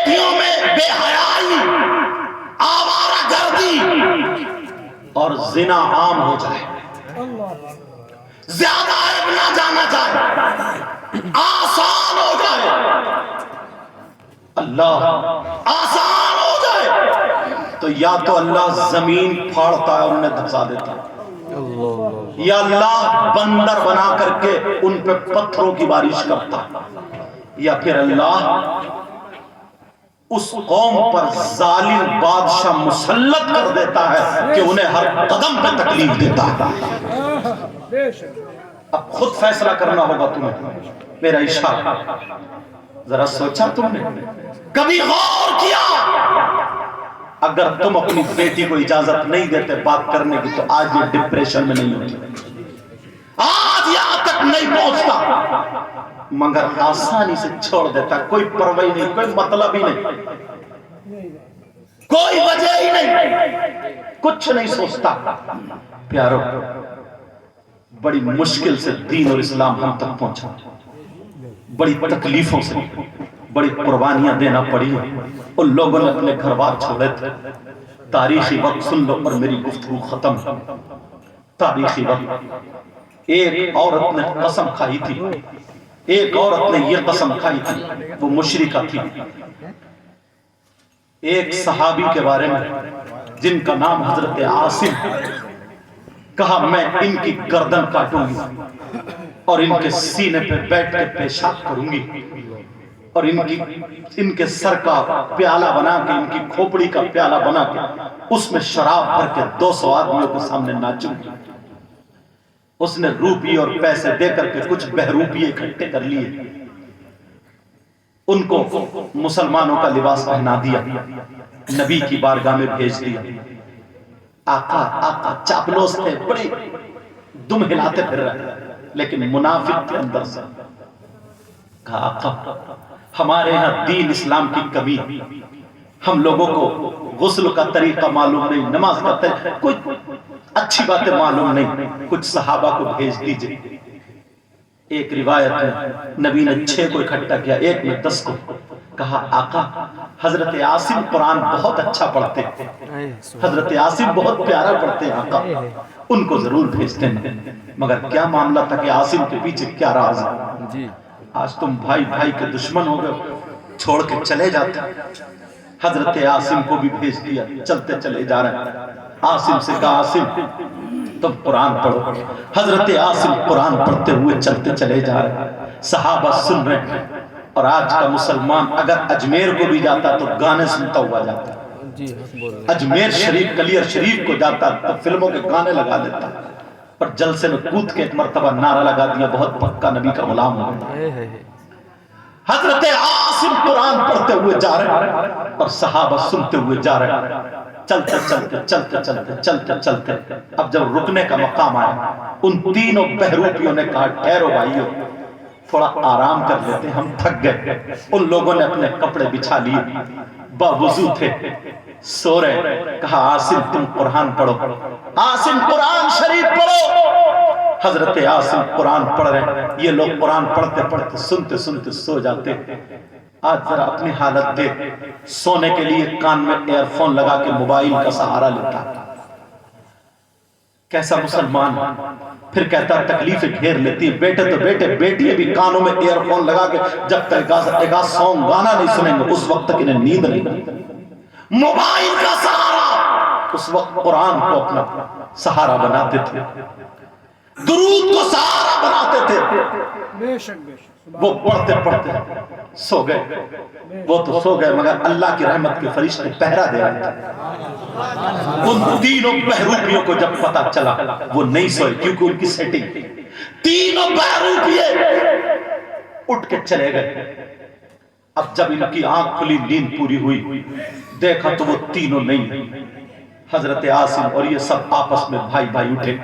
بیٹیوں میں بے حیائی، آوارہ گردی اور زنا عام ہو جائے، زیادہ عیب نہ جانا چاہے، آسان ہو جائے، اللہ آسان ہو جائے تو یا تو اللہ زمین پھاڑتا ہے اور انہیں دھسا دیتا ہے، یا اللہ بندر بنا کر کے ان پہ پتھروں کی بارش کرتا ہے، یا پھر اللہ اس قوم پر ظالم بادشاہ مسلط کر دیتا ہے کہ انہیں ہر قدم پہ تکلیف دیتا ہے۔ اب خود فیصلہ کرنا ہوگا تمہیں، میرا اشارہ ذرا سوچا تم نے، کبھی غور کیا؟ اگر تم اپنی بیٹی کو اجازت نہیں دیتے بات کرنے کی تو آج یہ ڈپریشن میں نہیں ہوتی، آج یہاں تک نہیں پہنچتا، مگر آسانی سے چھوڑ دیتا، کوئی پرواہ نہیں، کوئی مطلب ہی نہیں، کوئی وجہ ہی نہیں، کچھ نہیں سوچتا۔ پیارو، بڑی مشکل سے دین اور اسلام ہم تک پہنچا، بڑی تکلیفوں سے، بڑی قربانیاں دینا پڑی، ان لوگوں نے اپنے گھر بار چھوڑے تھے۔ تاریخی وقت سن لو اور میری گفتگو ختم۔ تاریخی وقت ایک عورت نے قسم کھائی تھی، ایک عورت نے یہ قسم کھائی تھی، وہ مشرکہ تھی، ایک صحابی کے بارے میں جن کا نام حضرت عاصم، کہا میں ان کی گردن کاٹوں گی اور ان کے سینے پہ بیٹھ کے پیشاب کروں گی اور ان کے سر کا پیالہ بنا کے، ان کی کھوپڑی کا پیالہ بنا کے اس میں شراب بھر کے 200 آدمیوں کے سامنے ناچوں گی۔ اس نے روپی اور پیسے دے کر کے کچھ بہروپیے اکٹھے کر لیے، ان کو مسلمانوں کا لباس پہنا دیا، نبی کی بارگاہ میں بھیج دیا۔ آقا چاپلوس تھے، بڑے دم ہلاتے پھر رہے، لیکن منافق تھے اندر سے۔ کہا آقا ہمارے ہاں دین اسلام کی کمی، ہم لوگوں کو غسل کا طریقہ معلوم نہیں، نماز کا طریقہ، کوئی اچھی باتیں معلوم نہیں، کچھ صحابہ کو بھیج دیجئے۔ ایک روایت میں نبی نے 6 کو اکٹھا کیا، ایک میں 10 کو، کہا آقا حضرت عاصم قرآن بہت اچھا پڑھتے ہیں، حضرت عاصم بہت پیارا پڑھتے ہیں آقا، ان کو ضرور بھیجتے ہیں۔ مگر کیا معاملہ تھا کہ عاصم کے پیچھے کیا راز ہے؟ آج تم بھائی بھائی کے دشمن ہو گئے، چھوڑ کے چلے جاتے۔ حضرت عاصم کو بھی بھیج دیا، چلتے چلے جا رہے ہیں۔ عاصم سے کہا عاصم تم قرآن پڑھو۔ حضرت عاصم قرآن پڑھتے ہوئے چلتے چلے جا رہے ہیں، صحابہ سن رہے ہیں۔ اور آج کا مسلمان اگر اجمیر کو بھی جاتا تو گانے سنتا ہوا جاتا، اجمیر شریف کلیر شریف کو جاتا تو فلموں کے گانے لگا دیتا، پر جلسے میں کود کے ایک مرتبہ نعرہ لگا دیا بہت پکا نبی کا غلام ہو گیا۔ حضرت عاصم قرآن پڑھتے ہوئے جا رہے ہیں اور صحابہ سنتے ہوئے جا رہے ہیں، چلتے چلتے چلتے چلتے چلتے چلتے اب جب رکنے کا مقام آیا، ان تینوں بہروپیوں نے کہا ٹھہرو بھائیو، تھوڑا آرام کر لیتے، ہم تھک گئے۔ ان لوگوں نے اپنے کپڑے بچھا لیے، باوضو تھے، سو رہے۔ کہا عاصم تم قرآن پڑھو، عاصم قرآن شریف پڑھو۔ حضرت عاصم قرآن پڑھ رہے، یہ لوگ قرآن پڑھتے پڑھتے سنتے سنتے سو جاتے۔ آج ذرا اپنی حالت دیکھ، سونے کے لیے کان میں ایئر فون لگا کے موبائل کا سہارا لیتا، کیسا مسلمان؟ پھر کہتا تکلیفیں گھیر لیتی، بیٹے تو بیٹے، بیٹیاں بھی کانوں میں ایئر فون لگا کے جب تک ایک سانگ گانا نہیں سنیں گے اس وقت تک انہیں نیند نہیں۔ موبائل کا سہارا، اس وقت قرآن کو اپنا سہارا بناتے تھے، درود کو سہارا بناتے تھے۔ وہ پڑھتے پڑھتے سو گئے، وہ تو سو گئے مگر اللہ کی رحمت کے فرشتے پہرا دے رہے تھے۔ ان تینوں بہروپیوں کو جب پتا چلا وہ نہیں سوئے، کیونکہ ان کی سیٹنگ، تینوں بہروپیے اٹھ کے چلے گئے۔ اب جب ان کی آنکھ کھلی، نیند پوری ہوئی، دیکھا تو وہ تینوں نہیں۔ حضرت عاصم اور یہ سب آپس میں بھائی بھائی اٹھے،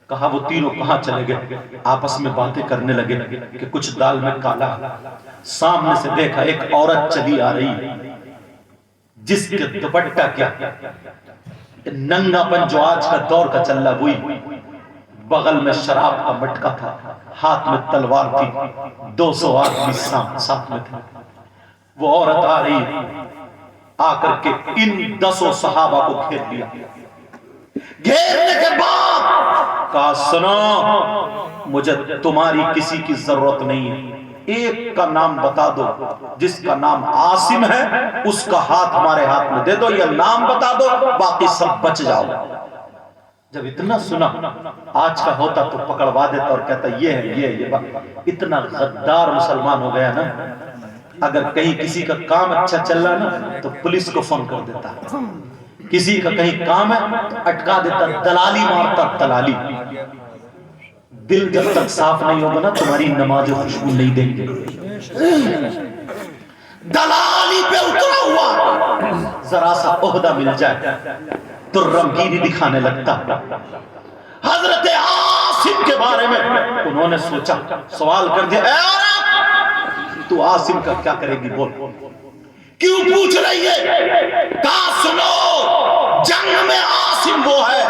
کہا وہ تینوں کہاں چلے گئے؟ آپس میں باتیں کرنے لگے کہ کچھ دال میں کالا۔ سامنے سے دیکھا ایک عورت چلی آ رہی جس کے دوپٹہ کیا ننگا پن جو آج کا دور کا چل رہا وہی، بغل میں شراب کا مٹکا تھا، ہاتھ میں تلوار تھی، 200 آدمی ساتھ میں تھے۔ وہ عورت آ رہی آ کر کے ان 10 صحابہ کو گھیر لیا. گھیرنے کے بعد کہا سنو مجھے تمہاری کسی کی ضرورت نہیں ہے, ایک کا نام بتا دو جس کا نام عاصم ہے, اس کا ہاتھ ہمارے ہاتھ میں دے دو, یا نام بتا دو باقی سب بچ جاؤ. جب اتنا سنا, آج کا ہوتا تو پکڑوا دیتا اور کہتا یہ ہے یہ اتنا غدار مسلمان ہو گیا نا, اگر کہیں کسی کا کام اچھا چل رہا نا تو پولیس کو فون کر دیتا, کسی کا کہیں کام ہے اٹکا دیتا, دلالی مارتا دلالی. دل جب تک صاف نہیں ہوگا نا تمہاری نماز خوشبو نہیں دیں گے. دلالی پہ اترا ہوا ذرا سا عہدہ مل جائے تو رنگینی دکھانے لگتا. حضرت عاصم کے بارے میں انہوں نے سوچا, سوال کر دیا, اے عورت تو عاصم کا کیا کرے گی, بول کیوں پوچھ رہی ہے؟ کہا سنو, جنگ میں عاصم وہ ہے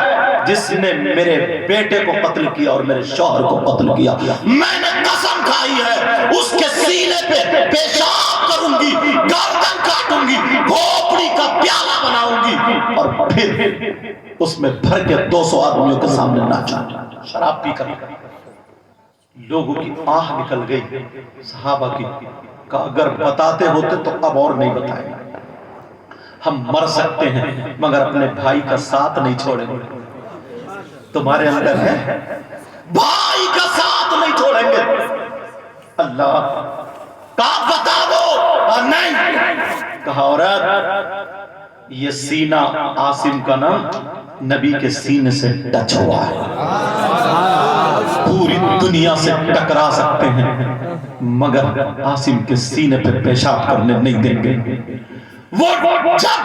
جس نے میرے بیٹے کو قتل کیا اور میرے شوہر کو قتل کیا. میں نے قسم کھائی ہے اس کے سینے پہ پیشاب کروں گی, گردن کاٹوں گی, کھوپڑی کا پیالہ بناؤں گی اور پھر اس میں بھر کے 200 آدمیوں کے سامنے ناچوں, شراب پی کر. لوگوں کی آہ نکل گئی صحابہ کی, کہ اگر بتاتے ہوتے تو اب اور نہیں بتائیں, ہم مر سکتے ہیں مگر اپنے بھائی کا ساتھ نہیں چھوڑیں گے. تمہارے اندر ہے بھائی کا ساتھ نہیں چھوڑیں گے. اللہ کہا بتا دو, نہیں. کہا عورت یہ سینہ عاصم کا نا نبی کے سینے سے ٹچ ہوا ہے, پوری دنیا سے ٹکرا سکتے ہیں مگر عاصم کے سینے پہ پیشاب کرنے نہیں دیں گے. وہ جب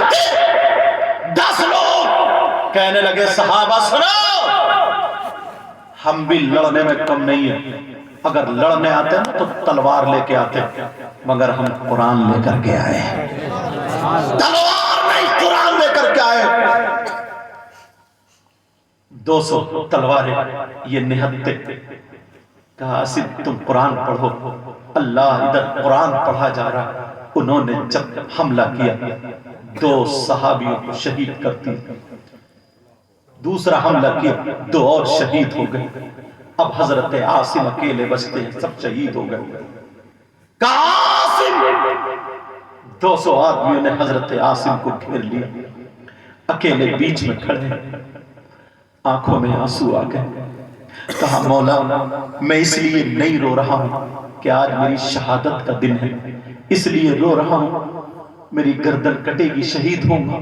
10 لوگ کہنے لگے صحابہ سنو, ہم بھی لڑنے میں کم نہیں ہیں, اگر لڑنے آتے ہیں تو تلوار لے کے آتے, مگر ہم قرآن لے کر کے آئے, تلوار نہیں قرآن لے کر کے آئے. 200 تلواریں یہ نہتے. کہا آصف تم قرآن پڑھو, اللہ ادھر قرآن پڑھا جا رہا. انہوں نے جب حملہ کیا 2 صحابیوں کو شہید کرتی, دوسرا حملہ کیا 2 اور شہید ہو گئے. اب حضرت عاصم اکیلے بچتے ہیں, سب شہید ہو گئے. کہا عاصم, 200 آدمیوں نے حضرت عاصم کو گھیر لیا, اکیلے بیچ میں کھڑے, آنکھوں میں آنسو آ گئے. کہا مولا میں اس لیے نہیں رو رہا ہوں کہ آج میری شہادت کا دن ہے, اس لیے رو رہا ہوں میری گردن کٹے گی, شہید ہوں گا,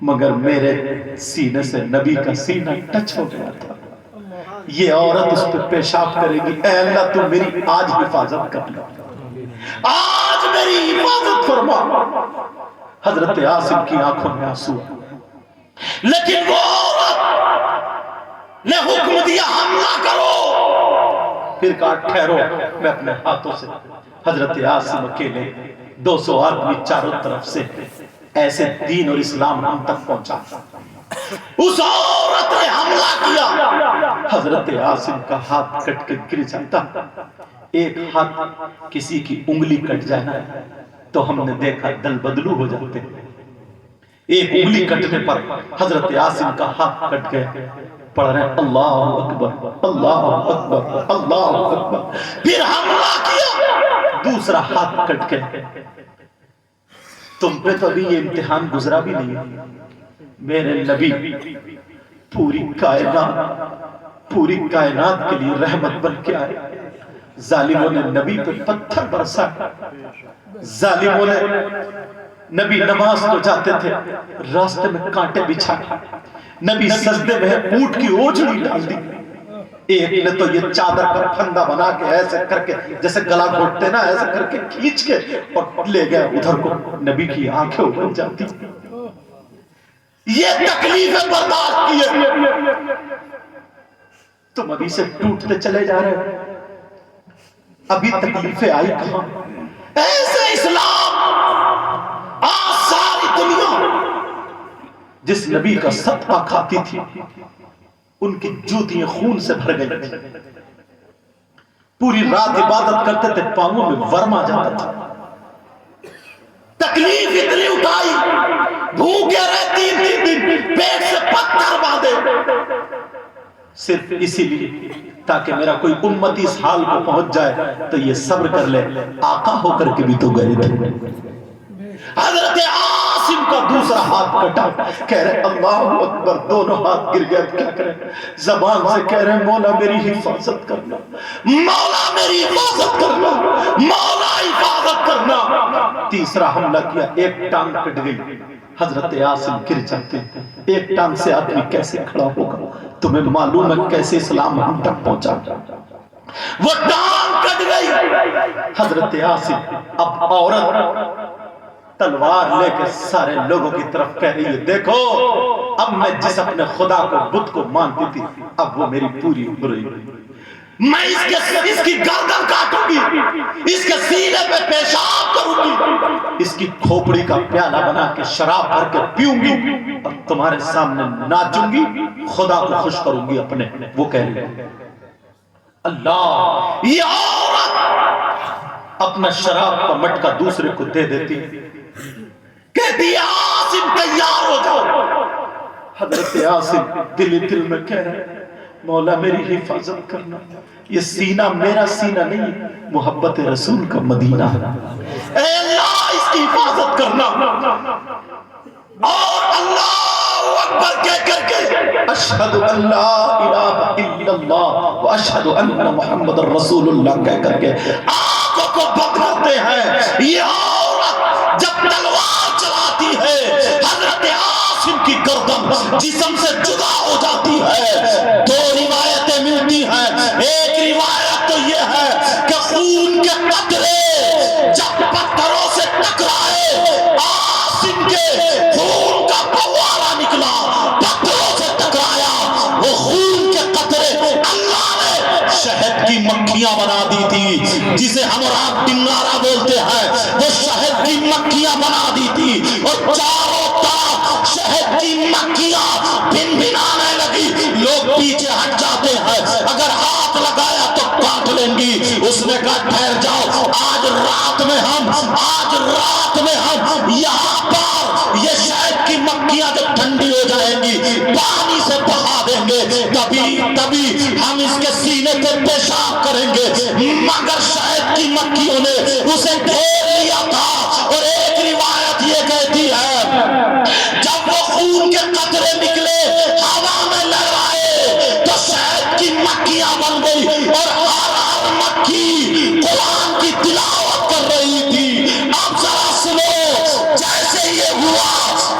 مگر میرے سینے سے نبی کا سینہ ٹچ ہو گیا تھا, یہ عورت اس پہ پیشاب کرے گی. اے اللہ تو میری آج حفاظت کر لے, آج میری حفاظت فرما. حضرت عاصم کی آنکھوں میں آنسو, لیکن وہ عورت نے حکم دیا حملہ کرو. پھر کہا ٹھہرو, میں اپنے ہاتھوں سے. حضرت عاصم اکیلے 200 آدمی چاروں طرف سے ایسے دین اور اسلام ہم تک پہنچا. اس عورت نے حملہ کیا, حضرت عاصم کا ہاتھ کٹ کے گر جاتا. ایک ہاتھ کسی کی انگلی کٹ جانا تو ہم نے دیکھا دل بدلو ہو جاتے. ایک انگلی کٹنے پر حضرت عاصم کا ہاتھ کٹ گیا. پڑھ رہے ہیں اللہ اکبر اللہ اکبر اللہ اکبر. پھر حملہ کیا, دوسرا ہاتھ کٹ گیا. تم پہ تو ابھی یہ امتحان گزرا بھی نہیں. میرے نبی پوری کائنات کے لیے رحمت بن کے آئے. ظالموں نے نبی پہ پتھر برسا, ظالموں نے نبی نماز کو جاتے تھے راستے میں کانٹے بچھا, نبی سجدے میں اونٹ کی اوجھلی ڈال دی. ایک نے تو یہ چادر کا پھندا بنا کے ایسے کر کے جیسے گلا گھوٹتے نا, ایسے کر کے کھینچ کے اور لے گیا ادھر کو. نبی کی آنکھیں اگل جاتی. یہ تکلیفیں برداشت کیے, تم ابھی سے ٹوٹتے چلے جا رہے ہو. ابھی تکلیفیں آئی کہاں؟ ایسے اسلام آج ساری دنیا جس نبی کا صدقہ کھاتی تھی ان کی جوتیاں خون سے بھر گئی تھی. پوری رات عبادت کرتے تھے, پاؤں میں ورم آ جاتا تھا. بھوکے رہے 3 دن، پیٹ سے پتھر باندھے، صرف اسی لیے تاکہ میرا کوئی امتی اس حال کو پہنچ جائے تو یہ صبر کر لے۔ آقا ہو کر کے بھی تو گئے تھے۔ حضرت عاصم کا دوسرا ہاتھ کٹا، کہہ رہے اللہ اکبر، دونوں ہاتھ گر گئے، کیا کریں؟ زبان سے کہہ رہے مولا میری حفاظت کرنا، مولا میری حفاظت کرنا، مولا حفاظت کرنا۔ تیسرا حملہ کیا، ایک ٹانگ کٹ گئی، حضرت عاصم گر جاتے۔ ایک ٹانگ سے آدمی کیسے کھڑا ہوگا؟ تمہیں معلوم ہے کیسے اسلام ہم تک پہنچا؟ وہ ٹانگ کٹ گئی، حضرت عاصم اب عورت تلوار لے کے سارے لوگوں کی طرف کہہ رہی ہے دیکھو اب میں جس اپنے خدا کو بت کو مانتی تھی اب وہ میری پوری ہو رہی، میں اس کی گردن کاٹوں گی، اس کے سینے پہ پیشاب کروں گی، اس کی کھوپڑی کا پیالہ بنا کے شراب بھر کے پیوں گی اور تمہارے سامنے ناچوں گی، خدا کو خوش کروں گی اپنے۔ وہ کہہ رہی ہے اللہ، یہ عورت اپنا شراب کا مٹکا دوسرے کو دے دیتی، کہتی عاصم تیار ہو جاؤ۔ حضرت عاصم دل میں کہہ رہے مولا میری حفاظت کرنا، یہ سینہ میرا سینہ نہیں، محبت رسول کا مدینہ، اے اللہ اس کی حفاظت کرنا۔ اور اللہ اکبر کہہ کر کے اشہد ان لا الہ الا اللہ و اشہد ان محمد رسول اللہ کہہ کر کے آنکھوں کو بند کرتے ہیں۔ یہ عورت جب تلوار چلاتی ہے حضرت عاصم کی گردن جسم سے جدا ہو جاتی ہے۔ دو روایتیں ملتی ہیں، ایک روایت تو یہ ہے کہ خون کے قطرے جب پتھروں سے ٹکرائے عاصم کے خون کا فوارہ نکلا، پتھروں سے ٹکرایا، وہ خون کے قطرے اللہ نے شہد کی مکھیاں بنا دی تھی، جسے ہم اور آپ ڈنگارا بولتے ہیں، وہ شہد کی مکھیاں بنا دی تھی اور چاروں طرف شہد کی مکھیاں بن بنانے لگی۔ لوگ پیچھے ہٹ جاتے ہیں، اگر ہاتھ لگایا تو کاٹ لیں گی۔ اس نے کہا ٹھہر جاؤ، آج رات میں ہم یہاں پر یہ شہد کی مکھیاں جب ٹھنڈی ہو جائیں گی پانی سے بہا دیں گے، تبھی ہم اس کے سینے پہ پیشاب کریں گے۔ مگر شہد کی مکھیوں نے اسے گھیر لیا تھا، اور ایک روایت یہ کہتی ہے جب وہ خون کے قطرے نکلے ہوا میں لہرائے تو شہد کی مکھیاں بن گئی، اور ہر مکھی قرآن کی تلاوت کر رہی تھی۔ اب ذرا سنو، جیسے یہ ہوا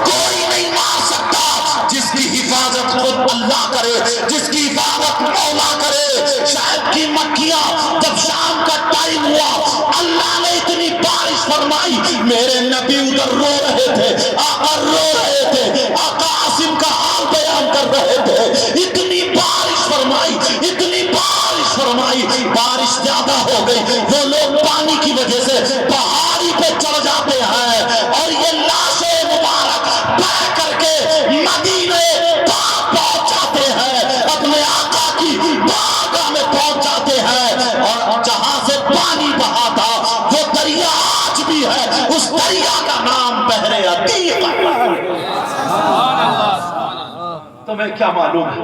کوئی نہیں مار سکتا، جس کی حفاظت خود اللہ کرے، جس کی حفاظت مولا کرے۔ شہد کی مکھیاں جب شام کا ٹائم ہوا اللہ نے اتنی بارش فرمائی، میرے نبی ادھر رو رہے تھے، آقا رو رہے تھے، آقا عاصم کا حال بیان کر رہے تھے، اتنی بارش فرمائی، اتنی بارش فرمائی، بارش زیادہ ہو گئی، وہ لوگ پانی کی وجہ سے پہاڑی پہ چڑھ جاتے ہیں اور یہ لاشیں مبارک بہ کر کے مدینے پہنچ جاتے ہیں، اپنے آقا کی بارگاہ میں پہنچ جاتے ہیں، اور جہاں سے پانی بہا تھا وہ دریا آج بھی ہے، اس دریا کا نام بحر عتیق ہے۔ تمہیں کیا معلوم ہے